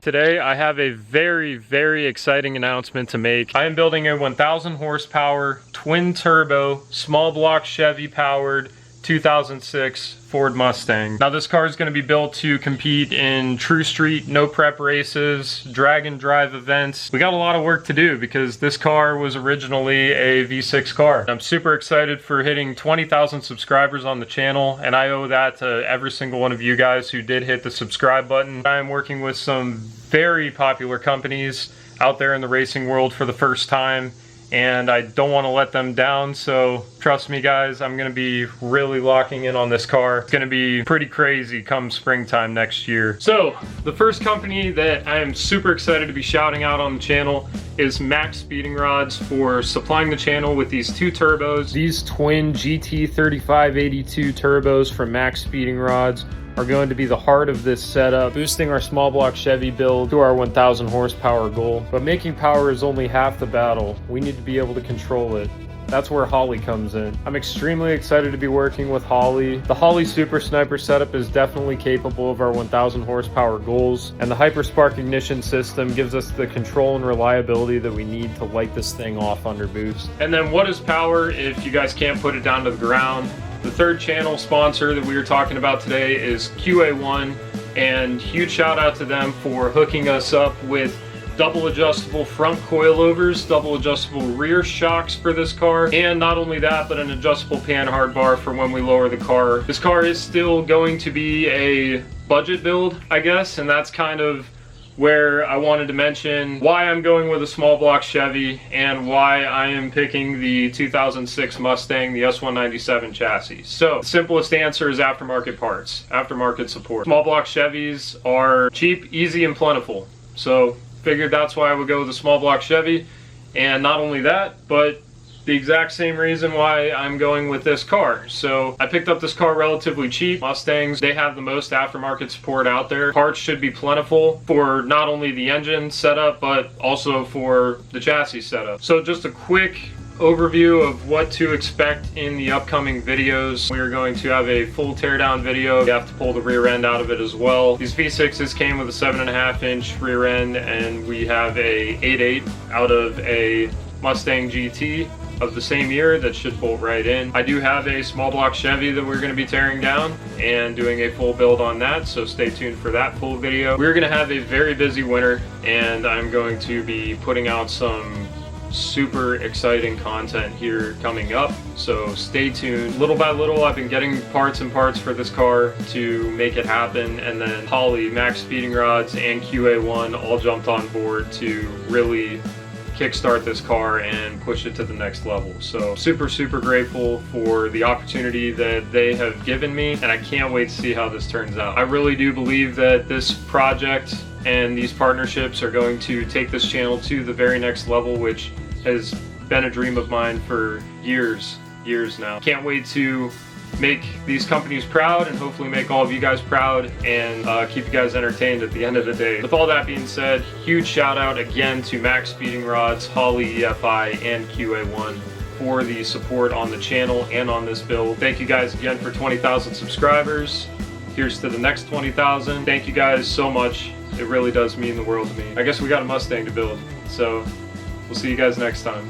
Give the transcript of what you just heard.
Today I have a very exciting announcement to make. I am building a 1,000 horsepower twin turbo small block Chevy powered 2006 Ford Mustang. Now this car is going to be built to compete in true street, no prep races, drag and drive events. We got a lot of work to do because this car was originally a V6 car. I'm super excited for hitting 20,000 subscribers on the channel, and I owe that to every single one of you guys who did hit the subscribe button. I am working with some very popular companies out there in the racing world for the first time, and I don't want to let them down, so trust me guys, I'm going to be really locking in on this car. It's going to be pretty crazy come springtime next year. So, the first company that I am super excited to be shouting out on the channel is MaXpeedingRods for supplying the channel with these two turbos. These twin GT3582 turbos from MaXpeedingRods are going to be the heart of this setup, boosting our small block Chevy build to our 1,000 horsepower goal. But making power is only half the battle. We need to be able to control it. That's where Holley comes in. I'm extremely excited to be working with Holley. The Holley Super Sniper setup is definitely capable of our 1,000 horsepower goals, and the Hyperspark ignition system gives us the control and reliability that we need to light this thing off under boost. And then what is power if you guys can't put it down to the ground? The third channel sponsor that we are talking about today is QA1, and huge shout out to them for hooking us up with double adjustable front coilovers, double adjustable rear shocks for this car, and not only that, but an adjustable pan hard bar for when we lower the car. This car is still going to be a budget build, I guess, and that's kind of where I wanted to mention why I'm going with a small block Chevy and why I am picking the 2006 Mustang, the S197 chassis. So the simplest answer is aftermarket parts, aftermarket support. Small block Chevys are cheap, easy, and plentiful. So figured that's why I would go with a small block Chevy. And not only that, but the exact same reason why I'm going with this car. So I picked up this car relatively cheap. Mustangs, they have the most aftermarket support out there. Parts should be plentiful for not only the engine setup, but also for the chassis setup. So just a quick overview of what to expect in the upcoming videos. We are going to have a full teardown video. You have to pull the rear end out of it as well. These V6s came with a 7.5-inch rear end, and we have a 8.8 out of a Mustang GT of the same year that should bolt right in. I do have a small block Chevy that we're going to be tearing down and doing a full build on that, so stay tuned for that full video. We're going to have a very busy winter, and I'm going to be putting out some super exciting content here coming up, so stay tuned. Little by little I've been getting parts for this car to make it happen, and then Holley, MaXpeedingRods, and QA1 all jumped on board to really kickstart this car and push it to the next level. So super grateful for the opportunity that they have given me, and I can't wait to see how this turns out. I really do believe that this project and these partnerships are going to take this channel to the very next level, which has been a dream of mine for years now. Can't wait to make these companies proud and hopefully make all of you guys proud and keep you guys entertained at the end of the day. With all that being said, huge shout out again to MaXpeedingRods, Holley EFI, and QA1 for the support on the channel and on this build. Thank you guys again for 20,000 subscribers. Here's to the next 20,000. Thank you guys so much. It really does mean the world to me. I guess we got a Mustang to build, so we'll see you guys next time.